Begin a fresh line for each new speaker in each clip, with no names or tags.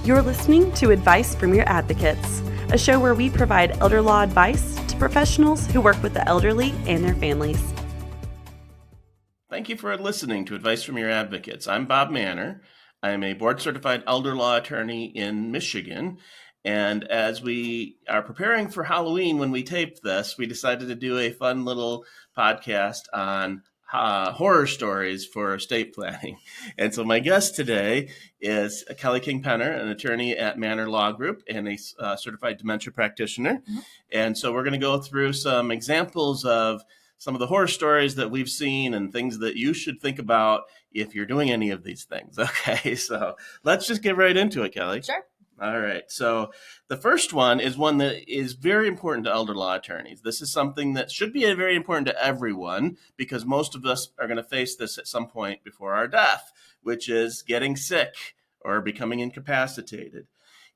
You're listening to Advice from Your Advocates, a show where we provide elder law advice to professionals who work with the elderly and their families.
Thank you for listening to Advice from Your Advocates. I'm Bob Mannor. I am a board-certified elder law attorney in Michigan. And as we are preparing for Halloween when we taped this, we decided to do a fun little podcast on horror stories for estate planning. And so my guest today is Kelli King-Penner, an attorney at Mannor Law Group and a certified dementia practitioner. Mm-hmm. And so we're going to go through some examples of some of the horror stories that we've seen and things that you should think about if you're doing any of these things. Okay, so let's just get right into it, Kelli.
Sure.
All right. So the first one is one that is very important to elder law attorneys. This is something that should be very important to everyone because most of us are going to face this at some point before our death, which is getting sick or becoming incapacitated.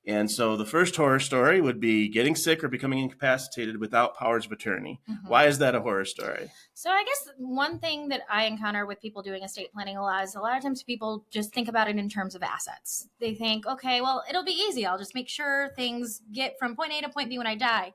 And so the first horror story would be getting sick or becoming incapacitated without powers of attorney. Mm-hmm. Why is that a horror story?
So I guess one thing that I encounter with people doing estate planning a lot is a lot of times people just think about it in terms of assets. They think, okay, well, it'll be easy. I'll just make sure things get from point A to point B when I die.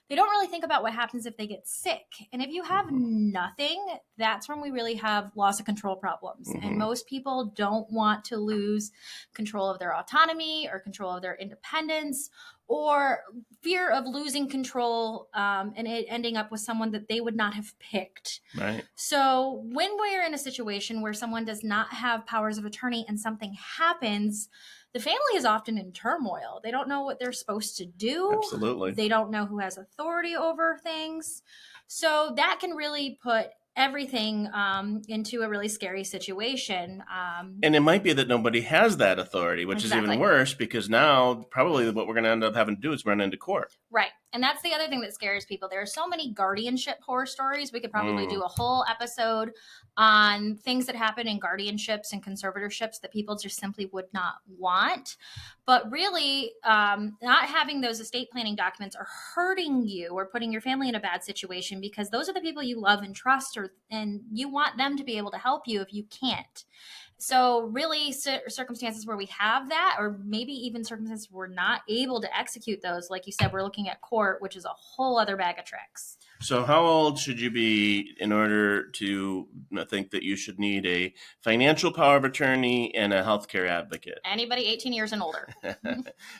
They don't really think about what happens if they get sick. And if you have nothing, that's when we really have loss of control problems. Mm-hmm. And most people don't want to lose control of their autonomy or control of their independence or fear of losing control and it ending up with someone that they would not have picked.
Right.
So when we're in a situation where someone does not have powers of attorney and something happens, the family is often in turmoil. They don't know what they're supposed to do.
Absolutely.
They don't know who has authority over things. So that can really put everything into a really scary situation.
And it might be that nobody has that authority, which
Exactly.
is even worse because now probably what we're going to end up having to do is run into court.
Right. And that's the other thing that scares people. There are so many guardianship horror stories. We could probably do a whole episode on things that happen in guardianships and conservatorships that people just simply would not want. But really, not having those estate planning documents are hurting you or putting your family in a bad situation because those are the people you love and trust, and you want them to be able to help you if you can't. So really circumstances where we have that, or maybe even circumstances where we're not able to execute those, like you said, we're looking at court, which is a whole other bag of tricks.
So how old should you be in order to think that you should need a financial power of attorney and a healthcare advocate?
Anybody 18 years and older.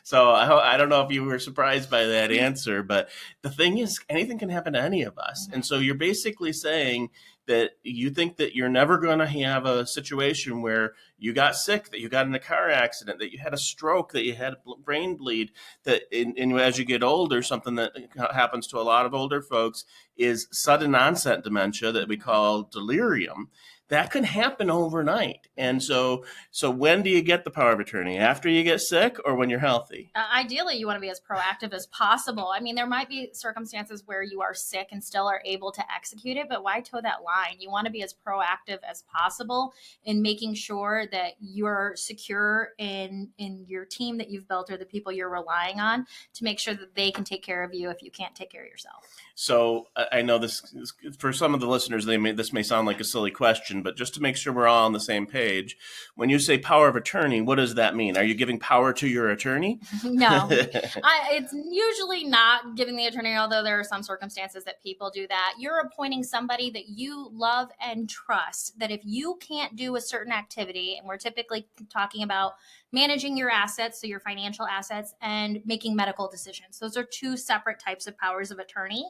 So I don't know if you were surprised by that answer, but the thing is anything can happen to any of us. Mm-hmm. And so you're basically saying that you think that you're never going to have a situation where you got sick, that you got in a car accident, that you had a stroke, that you had a brain bleed, that as you get older, something that happens to a lot of older folks is sudden onset dementia that we call delirium. That can happen overnight. And so when do you get the power of attorney? After you get sick or when you're healthy?
Ideally, you want to be as proactive as possible. I mean, there might be circumstances where you are sick and still are able to execute it, but why toe that line? You want to be as proactive as possible in making sure that you're secure in your team that you've built or the people you're relying on to make sure that they can take care of you if you can't take care of yourself.
So I know this for some of the listeners, this may sound like a silly question, but just to make sure we're all on the same page, when you say power of attorney, what does that mean? Are you giving power to your attorney?
No, it's usually not giving the attorney, although there are some circumstances that people do that. You're appointing somebody that you love and trust, that if you can't do a certain activity, and we're typically talking about managing your assets, so your financial assets, and making medical decisions. Those are two separate types of powers of attorney.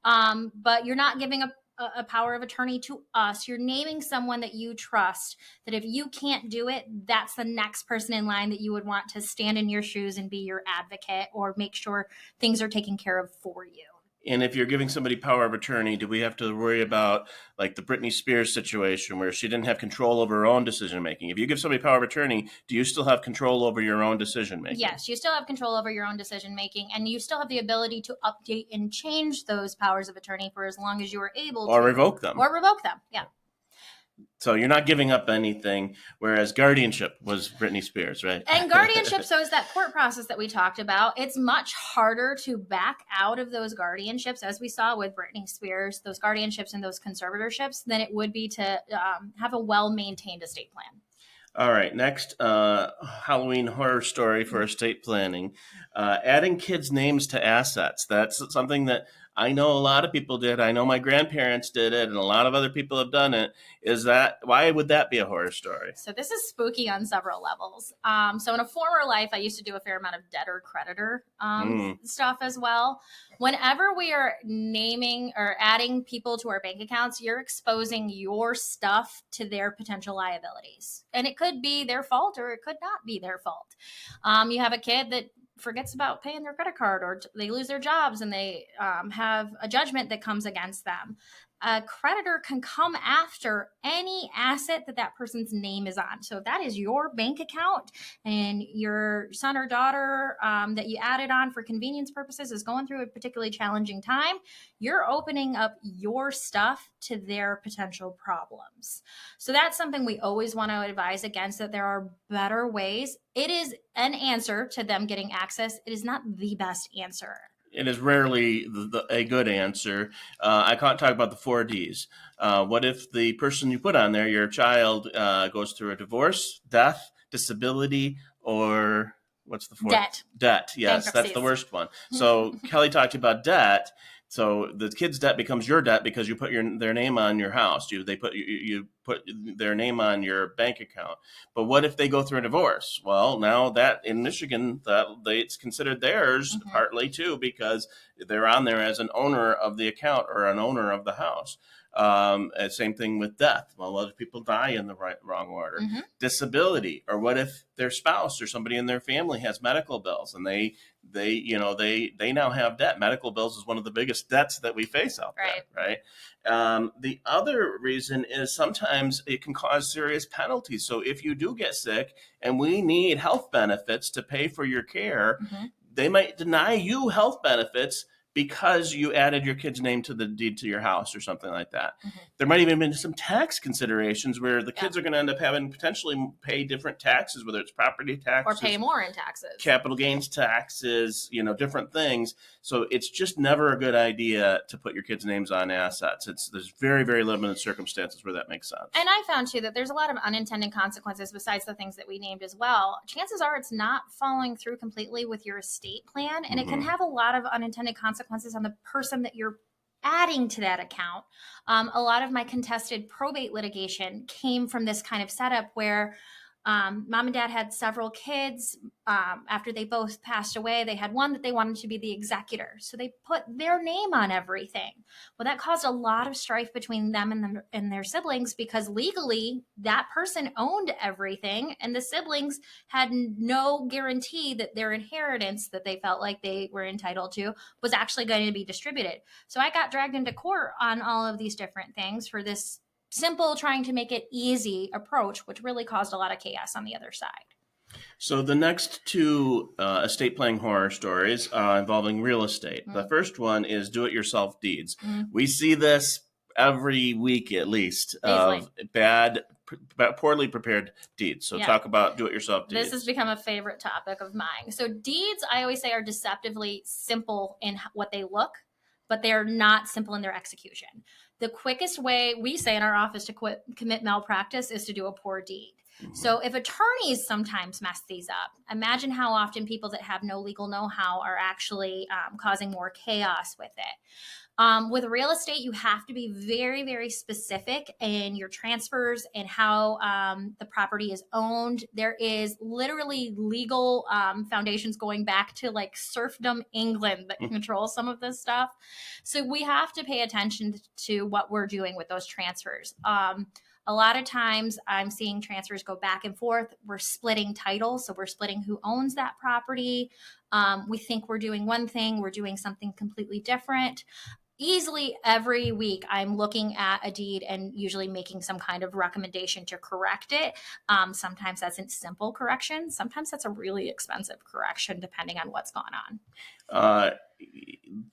But you're not giving a power of attorney to us. You're naming someone that you trust, that if you can't do it, that's the next person in line that you would want to stand in your shoes and be your advocate or make sure things are taken care of for you.
And if you're giving somebody power of attorney, do we have to worry about like the Britney Spears situation where she didn't have control over her own decision making? If you give somebody power of attorney, do you still have control over your own decision making?
Yes, you still have control over your own decision making, and you still have the ability to update and change those powers of attorney for as long as you are able to.
Or revoke them.
Yeah.
So you're not giving up anything, whereas guardianship was Britney Spears, right?
And guardianship, so is that court process that we talked about. It's much harder to back out of those guardianships, as we saw with Britney Spears, those guardianships and those conservatorships, than it would be to have a well-maintained estate plan.
All right, next Halloween horror story for estate planning. Adding kids' names to assets. That's something that I know a lot of people did. I know my grandparents did it, and a lot of other people have done it. Why would that be a horror story?
So this is spooky on several levels. So in a former life, I used to do a fair amount of debtor creditor stuff as well. Whenever we are naming or adding people to our bank accounts, you're exposing your stuff to their potential liabilities. And it could be their fault or it could not be their fault. You have a kid that forgets about paying their credit card, or they lose their jobs and they have a judgment that comes against them. A creditor can come after any asset that person's name is on. So if that is your bank account and your son or daughter that you added on for convenience purposes is going through a particularly challenging time, you're opening up your stuff to their potential problems. So that's something we always want to advise against, that there are better ways. It is an answer to them getting access. It is not the best answer.
It is rarely a good answer. I can't talk about the 4Ds. What if the person you put on there, your child, goes through a divorce, death, disability, or what's the fourth? Debt. Yes, that's the worst one. So Kelly talked about debt. So the kid's debt becomes your debt because you put their name on your house. You put their name on your bank account. But what if they go through a divorce? Well, now that in Michigan, it's considered theirs partly too, because they're on there as an owner of the account or an owner of the house. Same thing with death. Well, a lot of people die in the wrong order. Disability, or what if their spouse or somebody in their family has medical bills and they now have debt. Medical bills is one of the biggest debts that we face out there, right? The other reason is sometimes it can cause serious penalties. So if you do get sick and we need health benefits to pay for your care, they might deny you health benefits because you added your kid's name to the deed to your house or something like that. There might even be some tax considerations where the kids are going to end up having potentially pay different taxes, whether it's property taxes
or pay more in taxes,
capital gains taxes, different things. So it's just never a good idea to put your kids' names on assets. There's very, very limited circumstances where that makes sense.
And I found too that there's a lot of unintended consequences besides the things that we named as well. Chances are it's not following through completely with your estate plan, and it can have a lot of unintended consequences on the person that you're adding to that account. A lot of my contested probate litigation came from this kind of setup where mom and dad had several kids. After they both passed away, they had one that they wanted to be the executor. So they put their name on everything. Well, that caused a lot of strife between them and their siblings, because legally that person owned everything and the siblings had no guarantee that their inheritance that they felt like they were entitled to was actually going to be distributed. So I got dragged into court on all of these different things for this simple, trying to make it easy approach, which really caused a lot of chaos on the other side.
So the next two estate planning horror stories involving real estate. The first one is do-it-yourself deeds. We see this every week at least of poorly prepared deeds. So talk about do-it-yourself deeds.
This has become a favorite topic of mine. So deeds, I always say, are deceptively simple in what they look, but they're not simple in their execution. The quickest way, we say in our office, to commit malpractice is to do a poor deed. So if attorneys sometimes mess these up, imagine how often people that have no legal know-how are actually causing more chaos with it. With real estate, you have to be very, very specific in your transfers and how the property is owned. There is literally legal foundations going back to like serfdom England that control some of this stuff. So we have to pay attention to what we're doing with those transfers. A lot of times I'm seeing transfers go back and forth. We're splitting titles. So we're splitting who owns that property. We think we're doing one thing. We're doing something completely different. Easily every week I'm looking at a deed and usually making some kind of recommendation to correct it. Sometimes that's a simple correction. Sometimes that's a really expensive correction, depending on what's going on.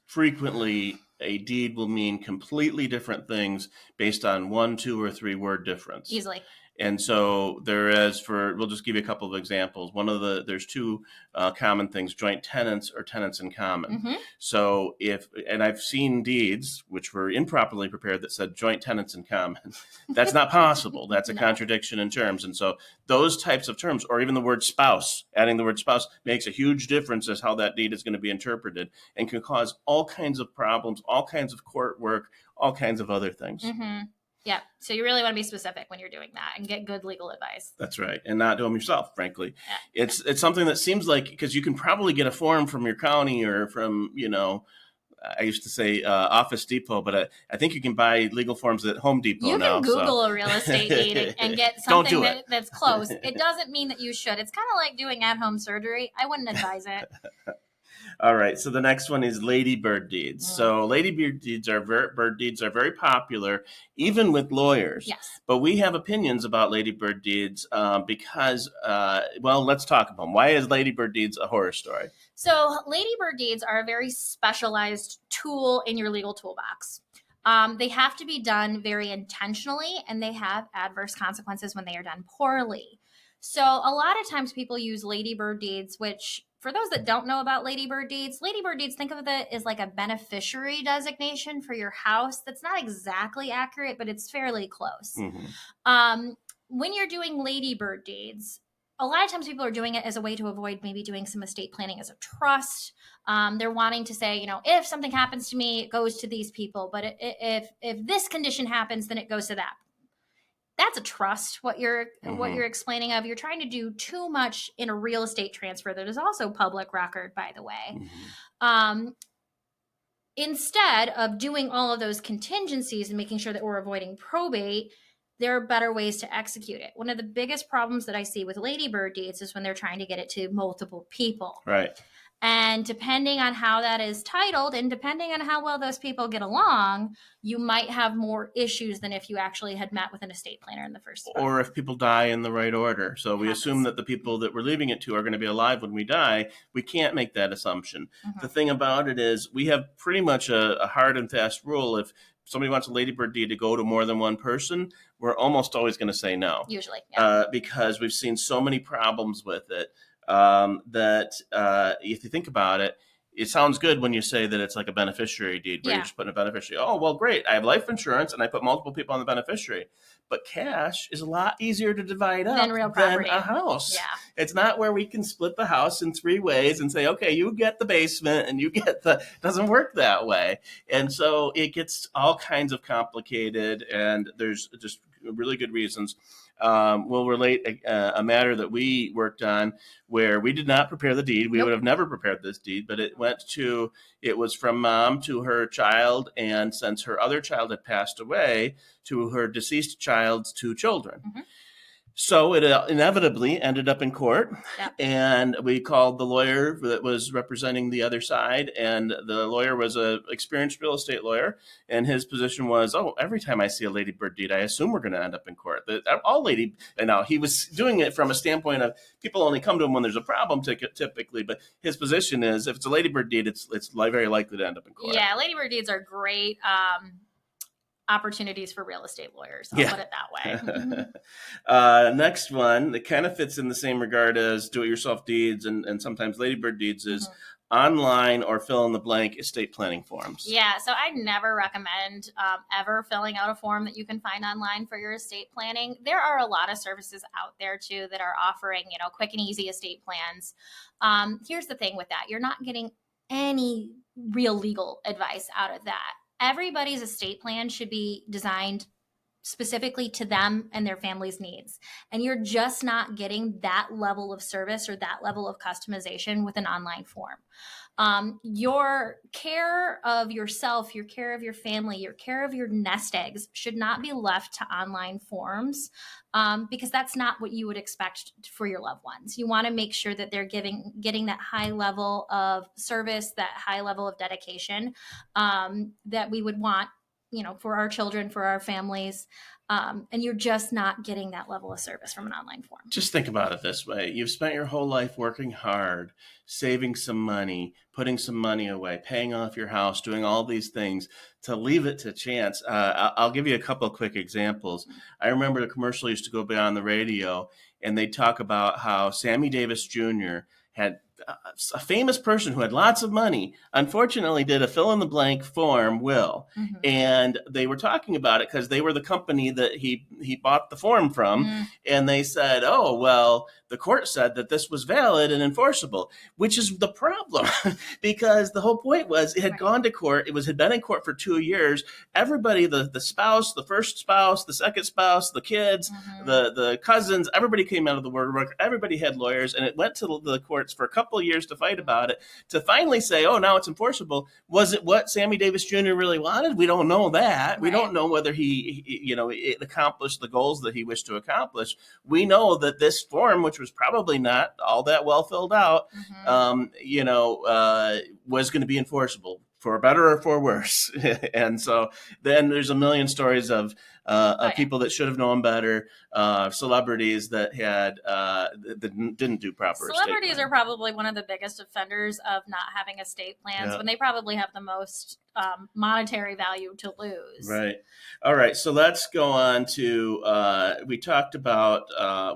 Frequently, a deed will mean completely different things based on 1, 2, or 3 word difference.
Easily.
And so we'll just give you a couple of examples. There's two common things: joint tenants or tenants in common.
Mm-hmm.
So and I've seen deeds which were improperly prepared that said joint tenants in common. That's not possible. That's a contradiction in terms. And so those types of terms, or even the word spouse, adding the word spouse makes a huge difference as how that deed is going to be interpreted, and can cause all kinds of problems, all kinds of court work, all kinds of other things.
Mm-hmm. Yeah. So you really want to be specific when you're doing that and get good legal advice.
That's right. And not do them yourself, frankly.
Yeah.
It's something that seems like, because you can probably get a form from your county or from, I used to say Office Depot, but I think you can buy legal forms at Home Depot now.
You can Google a real estate deed and get something that's close. It doesn't mean that you should. It's kind of like doing at-home surgery. I wouldn't advise it.
All right. So the next one is ladybird deeds. So ladybird deeds are very popular, even with lawyers.
Yes.
But we have opinions about ladybird deeds because, let's talk about them. Why is ladybird deeds a horror story?
So ladybird deeds are a very specialized tool in your legal toolbox. They have to be done very intentionally, and they have adverse consequences when they are done poorly. So a lot of times people use ladybird deeds, which, for those that don't know about ladybird deeds, think of it as like a beneficiary designation for your house. That's not exactly accurate, but it's fairly close.
Mm-hmm.
When you're doing ladybird deeds, a lot of times people are doing it as a way to avoid maybe doing some estate planning as a trust. They're wanting to say, if something happens to me, it goes to these people. But if this condition happens, then it goes to that. That's a trust, what you're explaining of. You're trying to do too much in a real estate transfer that is also public record, by the way. Mm-hmm. Instead of doing all of those contingencies and making sure that we're avoiding probate, there are better ways to execute it. One of the biggest problems that I see with ladybird deeds is when they're trying to get it to multiple people.
Right.
And depending on how that is titled and depending on how well those people get along, you might have more issues than if you actually had met with an estate planner in the first place.
Or if people die in the right order. So we assume that the people that we're leaving it to are going to be alive when we die. We can't make that assumption. Mm-hmm. The thing about it is we have pretty much a hard and fast rule. If somebody wants a ladybird deed to go to more than one person, we're almost always going to say no.
Usually, yeah.
Because we've seen so many problems with it. That if you think about it, it sounds good when you say that it's like a beneficiary deed where you're just putting a beneficiary. Oh, well, great. I have life insurance and I put multiple people on the beneficiary. But cash is a lot easier to divide up than a house.
Yeah.
It's not where we can split the house in three ways and say, okay, you get the basement and you get it doesn't work that way. And so it gets all kinds of complicated, and there's just really good reasons. We'll relate a matter that we worked on where we did not prepare the deed. We would have never prepared this deed, but it was from mom to her child, and since her other child had passed away, to her deceased child's two children. Mm-hmm. So it inevitably ended up in court, and we called the lawyer that was representing the other side, and the lawyer was an experienced real estate lawyer, and his position was, every time I see a ladybird deed, I assume we're going to end up in court. And now he was doing it from a standpoint of people only come to him when there's a problem typically, but his position is if it's a ladybird deed, it's very likely to end up in court.
Yeah, ladybird deeds are great. Opportunities for real estate lawyers. I'll put it that
way. Next one that kind of fits in the same regard as do-it-yourself deeds and sometimes ladybird deeds is online or fill in the blank estate planning forms.
Yeah, so I never recommend ever filling out a form that you can find online for your estate planning. There are a lot of services out there too that are offering, quick and easy estate plans. Here's the thing with that. You're not getting any real legal advice out of that. Everybody's estate plan should be designed specifically to them and their family's needs. And you're just not getting that level of service or that level of customization with an online form. Your care of yourself, your care of your family, your care of your nest eggs should not be left to online forms because that's not what you would expect for your loved ones. You want to make sure that they're getting that high level of service, that high level of dedication that we would want, for our children, for our families. And you're just not getting that level of service from an online form.
Just think about it this way. You've spent your whole life working hard, saving some money, putting some money away, paying off your house, doing all these things to leave it to chance. I'll give you a couple of quick examples. I remember the commercial used to go by on the radio, and they'd talk about how Sammy Davis Jr. had a famous person who had lots of money, unfortunately did a fill-in-the-blank form will.
Mm-hmm.
And they were talking about it because they were the company that he bought the form from.
Mm-hmm.
And they said, oh, well, the court said that this was valid and enforceable, which is the problem because the whole point was it had gone to court. Had been in court for 2 years. Everybody, the spouse, the first spouse, the second spouse, the kids, the cousins, everybody came out of the woodwork. Everybody had lawyers, and it went to the courts for a couple of years to fight about it, to finally say, oh, now it's enforceable. Was it what Sammy Davis Jr. really wanted? We don't know that. Right. We don't know whether it accomplished the goals that he wished to accomplish. We know that this form, which was probably not all that well filled out, was going to be enforceable, for better or for worse. And so then there's a million stories of people that should have known better, celebrities that didn't do proper.
Celebrities are probably one of the biggest offenders of not having estate plans when they probably have the most monetary value to lose.
Right. All right. So let's go on to, we talked about,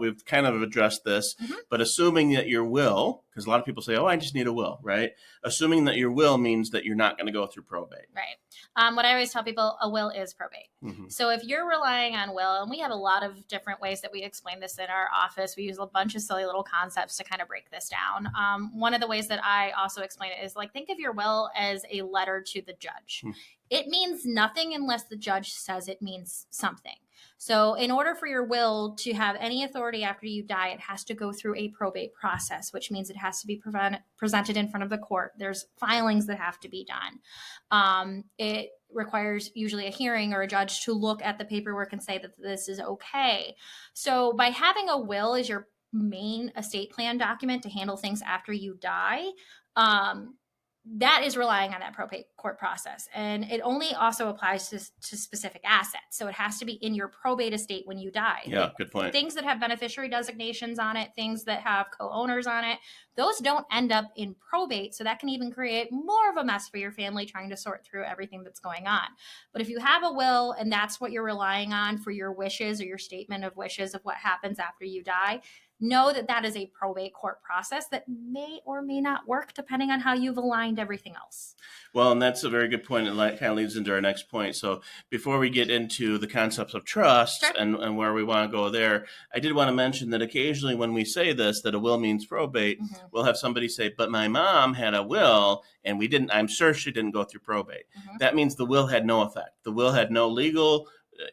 we've kind of addressed this, but assuming that your will, because a lot of people say, oh, I just need a will, right? Assuming that your will means that you're not going to go through probate.
Right. What I always tell people, a will is probate.
Mm-hmm.
So if you're relying on will, and we have a lot of different ways that we explain this in our office, we use a bunch of silly little concepts to kind of break this down. One of the ways that I also explain it is think of your will as a letter to the judge. It means nothing unless the judge says it means something. So in order for your will to have any authority after you die, it has to go through a probate process, which means it has to be presented in front of the court. There's filings that have to be done. It requires usually a hearing or a judge to look at the paperwork and say that this is okay. So by having a will as your main estate plan document to handle things after you die, that is relying on that probate court process. And it only also applies to specific assets. So it has to be in your probate estate when you die.
Yeah, good point.
Things that have beneficiary designations on it, things that have co-owners on it, those don't end up in probate. So that can even create more of a mess for your family trying to sort through everything that's going on. But if you have a will and that's what you're relying on for your wishes or your statement of wishes of what happens after you die, know that that is a probate court process that may or may not work depending on how you've aligned everything else.
Well, and that's a very good point. It kind of leads into our next point. So before we get into the concepts of trust and where we want to go there, I did want to mention that occasionally when we say this, that a will means probate, we'll have somebody say, but my mom had a will and I'm sure she didn't go through probate. That means the will had no effect. The will had no legal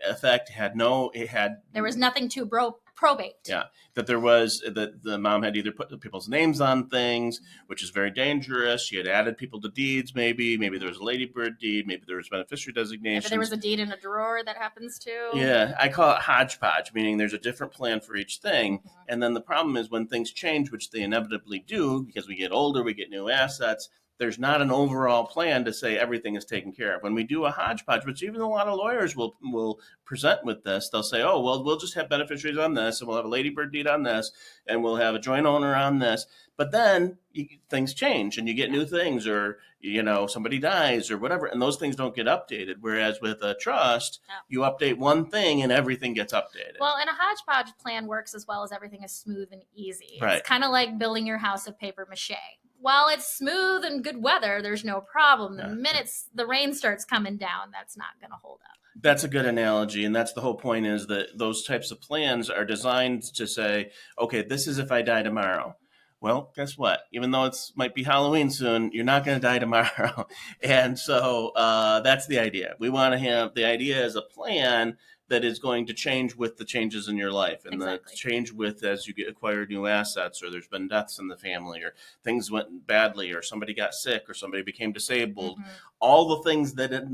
effect, there
was nothing to probate.
Yeah, that the mom had either put people's names on things, which is very dangerous. She had added people to deeds, maybe there was a ladybird deed, maybe there was beneficiary designation.
Maybe there was a deed in a drawer that happens too.
Yeah, I call it hodgepodge, meaning there's a different plan for each thing. And then the problem is when things change, which they inevitably do, because we get older, we get new assets, there's not an overall plan to say everything is taken care of. When we do a hodgepodge, which even a lot of lawyers will present with this, they'll say, oh, well, we'll just have beneficiaries on this, and we'll have a ladybird deed on this, and we'll have a joint owner on this. But then things change, and you get new things, or somebody dies, or whatever, and those things don't get updated. Whereas with a trust, you update one thing, and everything gets updated.
Well, and a hodgepodge plan works as well as everything is smooth and easy.
Right.
It's kind of like building your house of paper mache. While it's smooth and good weather, there's no problem. The minute the rain starts coming down, that's not going to hold up.
That's a good analogy. And that's the whole point, is that those types of plans are designed to say, okay, this is if I die tomorrow. Well, guess what? Even though might be Halloween soon, you're not going to die tomorrow. And so that's the idea. We want to have the idea as a plan that is going to change with the changes in your life, and the change with as you acquire new assets, or there's been deaths in the family, or things went badly, or somebody got sick, or somebody became disabled. All the things that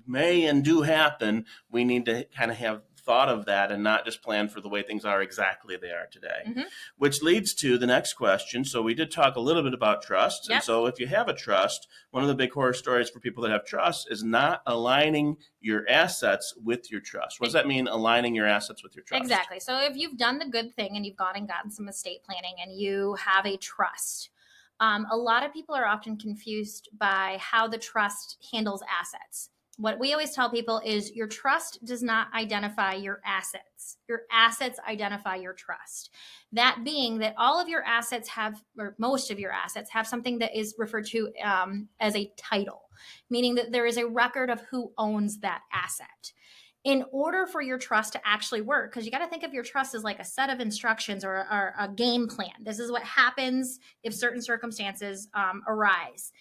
may and do happen, we need to kind of have thought of that and not just planned for the way things are exactly they are today.
Mhm.
Which leads to the next question. So we did talk a little bit about trust.
Yep.
And so if you have a trust, one of the big horror stories for people that have trust is not aligning your assets with your trust. What does that mean, aligning your assets with your trust?
Exactly. So if you've done the good thing and you've gone and gotten some estate planning and you have a trust, a lot of people are often confused by how the trust handles assets. What we always tell people is your trust does not identify your assets. Your assets identify your trust. That being that all of your assets have, or most of your assets have something that is referred to as a title, meaning that there is a record of who owns that asset. In order for your trust to actually work, because you got to think of your trust as like a set of instructions or a game plan. This is what happens if certain circumstances arise.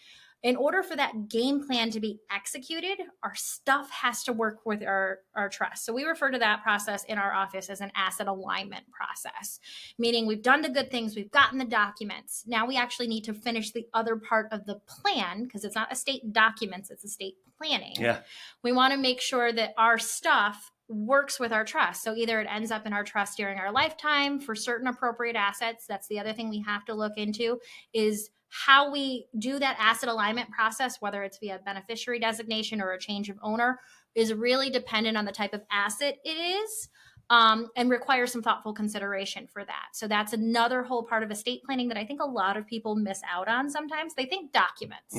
In order for that game plan to be executed, our stuff has to work with our trust. So we refer to that process in our office as an asset alignment process, meaning we've done the good things, we've gotten the documents. Now we actually need to finish the other part of the plan, because it's not estate documents, it's estate planning.
Yeah.
We want to make sure that our stuff works with our trust. So either it ends up in our trust during our lifetime for certain appropriate assets. That's the other thing we have to look into, is how we do that asset alignment process, whether it's via beneficiary designation or a change of owner, is really dependent on the type of asset it is, and requires some thoughtful consideration for that. So that's another whole part of estate planning that I think a lot of people miss out on sometimes. They think documents,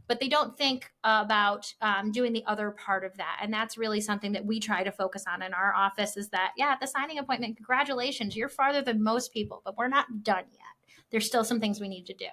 but they don't think about doing the other part of that. And that's really something that we try to focus on in our office, is that, yeah, at the signing appointment, congratulations, you're farther than most people, but we're not done yet. There's still some things we need to do.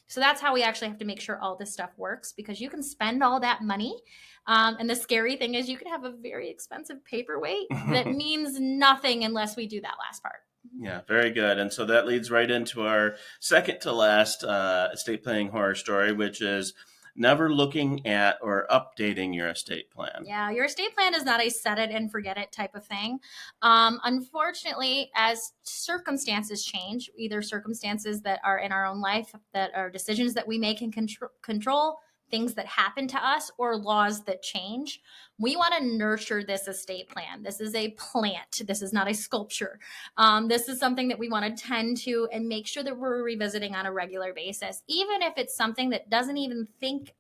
So that's how we actually have to make sure all this stuff works, because you can spend all that money. And the scary thing is you can have a very expensive paperweight that means nothing unless we do that last part.
Yeah, very good. And so that leads right into our second to last estate planning horror story, which is never looking at or updating your estate plan.
Yeah, your estate plan is not a set it and forget it type of thing. Unfortunately, as circumstances change, either circumstances that are in our own life, that are decisions that we make and control, things that happen to us, or laws that change, we want to nurture this estate plan. This is a plant. This is not a sculpture. This is something that we want to tend to and make sure that we're revisiting on a regular basis, even if it's something that doesn't even think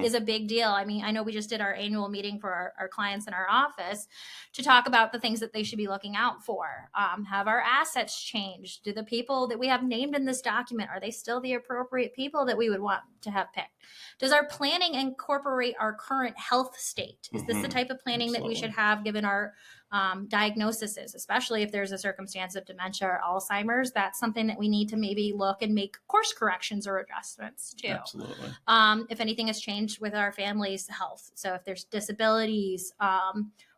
is a big deal. I mean, I know we just did our annual meeting for our clients in our office to talk about the things that they should be looking out for. Have our assets changed? Do the people that we have named in this document, are they still the appropriate people that we would want to have picked? Does our planning incorporate our current health state? Is this the type of planning that we should have given our diagnoses, especially if there's a circumstance of dementia or Alzheimer's? That's something that we need to maybe look and make course corrections or adjustments to.
Absolutely.
If anything has changed with our family's health. So if there's disabilities,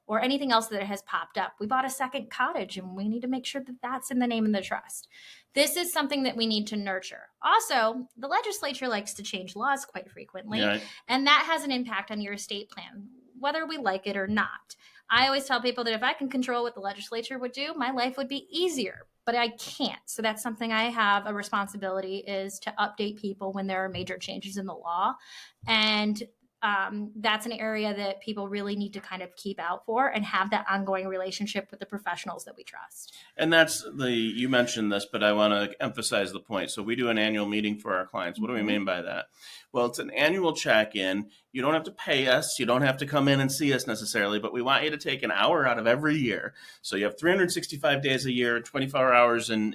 or anything else that has popped up. We bought a second cottage and we need to make sure that that's in the name of the trust. This is something that we need to nurture. Also, the legislature likes to change laws quite frequently, and that has an impact on your estate plan, whether we like it or not. I always tell people that if I can control what the legislature would do, my life would be easier, but I can't. So that's something I have a responsibility, is to update people when there are major changes in the law. And that's an area that people really need to kind of keep out for and have that ongoing relationship with the professionals that we trust.
And that's you mentioned this, but I want to emphasize the point. So we do an annual meeting for our clients. What do we mean by that? Well, it's an annual check-in. You don't have to pay us. You don't have to come in and see us necessarily, but we want you to take an hour out of every year. So you have 365 days a year, 24 hours in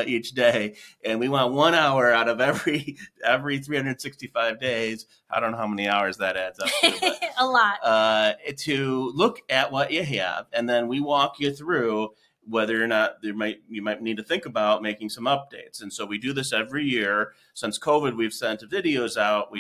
each day, and we want 1 hour out of every 365 days. I don't know how many hours that adds up to, but,
a lot.
to look at what you have, and then we walk you through whether or not you might need to think about making some updates. And so we do this every year. Since COVID, we've sent videos out.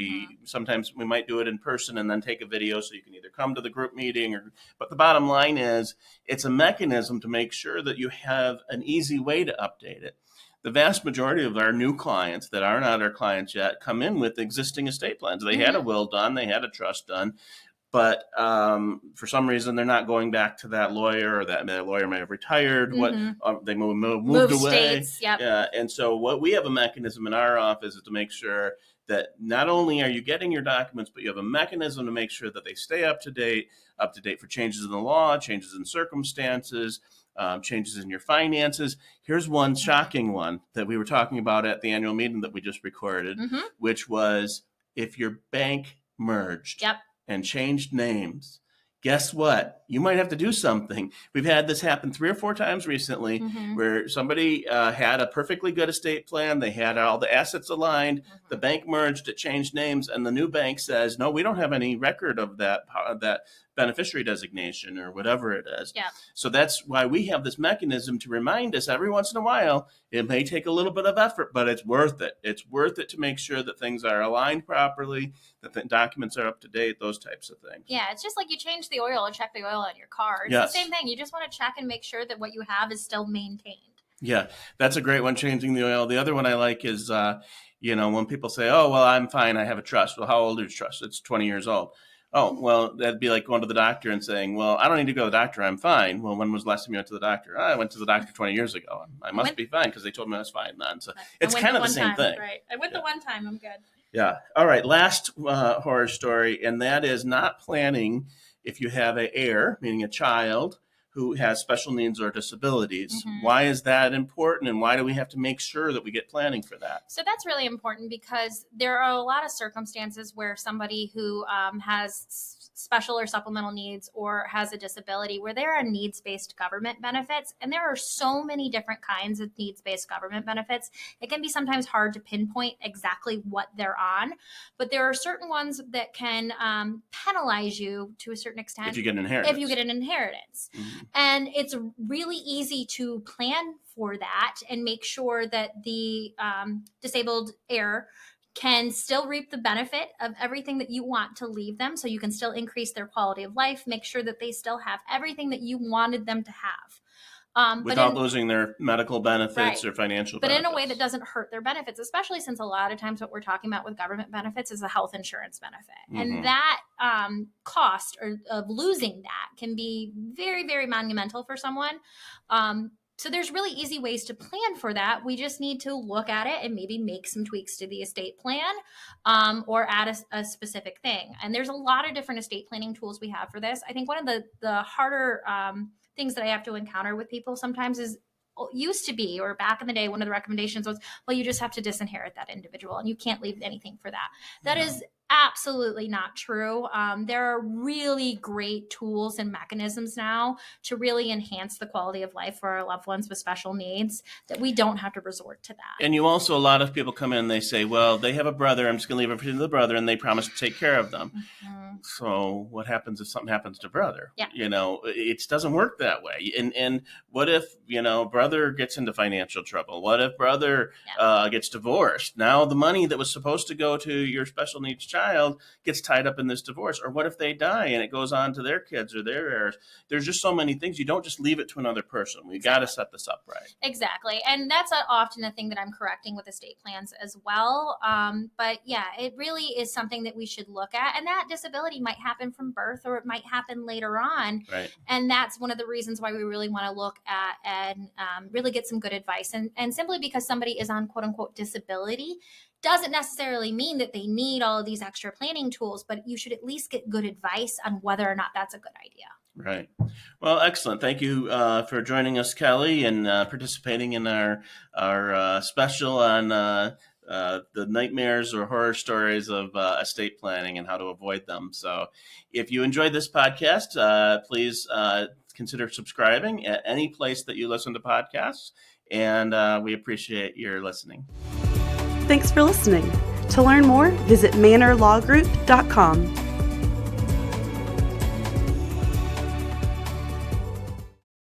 Sometimes we might do it in person and then take a video, so you can either come to the group meeting but the bottom line is it's a mechanism to make sure that you have an easy way to update it. The vast majority of our new clients that are not our clients yet come in with existing estate plans. They had a will done, they had a trust done. but for some reason they're not going back to that lawyer, or that lawyer may have retired. They moved away.
States, yep.
Yeah, and so what we have a mechanism in our office is to make sure that not only are you getting your documents, but you have a mechanism to make sure that they stay up to date for changes in the law, changes in circumstances, changes in your finances. Here's one shocking one that we were talking about at the annual meeting that we just recorded, which was if your bank merged and changed names, guess what? You might have to do something. We've had this happen 3 or 4 times recently where somebody had a perfectly good estate plan. They had all the assets aligned. The bank merged, it changed names, and the new bank says, no, we don't have any record of that beneficiary designation or whatever it is.
Yeah.
So that's why we have this mechanism to remind us every once in a while. It may take a little bit of effort, but it's worth it. It's worth it to make sure that things are aligned properly, that the documents are up to date, those types of things.
Yeah, it's just like you change the oil and check the oil on your car. It's the same thing. You just want to check and make sure that what you have is still maintained.
Yeah, that's a great one, changing the oil. The other one I like is, when people say, oh, well, I'm fine, I have a trust. Well, how old is your trust? It's 20 years old. Oh, well, that'd be like going to the doctor and saying, well, I don't need to go to the doctor. I'm fine. Well, when was the last time you went to the doctor? I went to the doctor 20 years ago. I must be fine because they told me I was fine then. So it's kind of the same thing.
Right. I went the one time. I'm good.
Yeah. All right. Last horror story, and that is not planning if you have an heir, meaning a child who has special needs or disabilities. Why is that important, and why do we have to make sure that we get planning for that?
So that's really important because there are a lot of circumstances where somebody who has special or supplemental needs or has a disability where there are needs-based government benefits, and there are so many different kinds of needs-based government benefits. It can be sometimes hard to pinpoint exactly what they're on, but there are certain ones that can penalize you to a certain extent
if you get an inheritance.
And it's really easy to plan for that and make sure that the disabled heir can still reap the benefit of everything that you want to leave them, so you can still increase their quality of life, make sure that they still have everything that you wanted them to have.
Without losing their medical benefits or financial benefits.
But in a way that doesn't hurt their benefits, especially since a lot of times what we're talking about with government benefits is a health insurance benefit. And that cost of losing that can be very, very monumental for someone. So there's really easy ways to plan for that. We just need to look at it and maybe make some tweaks to the estate plan or add a specific thing. And there's a lot of different estate planning tools we have for this. I think one of the harder things that I have to encounter with people sometimes is used to be, or back in the day, one of the recommendations was, well, you just have to disinherit that individual and you can't leave anything for that. That is absolutely not true. There are really great tools and mechanisms now to really enhance the quality of life for our loved ones with special needs that we don't have to resort to that.
And you also, a lot of people come in and they say, well, they have a brother, I'm just going to leave everything to the brother, and they promise to take care of them. So what happens if something happens to brother?
Yeah.
It doesn't work that way. And what if, brother gets into financial trouble? What if brother gets divorced? Now the money that was supposed to go to your special needs child gets tied up in this divorce. Or what if they die and it goes on to their kids or their heirs? There's just so many things. You don't just leave it to another person. We got to set this up right.
Exactly. And that's often a thing that I'm correcting with estate plans as well. But yeah, it really is something that we should look at. And that disability might happen from birth, or it might happen later on.
Right.
And that's one of the reasons why we really want to look at and really get some good advice. And simply because somebody is on quote unquote disability doesn't necessarily mean that they need all of these extra planning tools, but you should at least get good advice on whether or not that's a good idea.
Right. Well, excellent. Thank you for joining us, Kelli, and participating in our special on the nightmares or horror stories of estate planning and how to avoid them. So if you enjoyed this podcast, please consider subscribing at any place that you listen to podcasts. And we appreciate your listening.
Thanks for listening. To learn more, visit mannorlawgroup.com.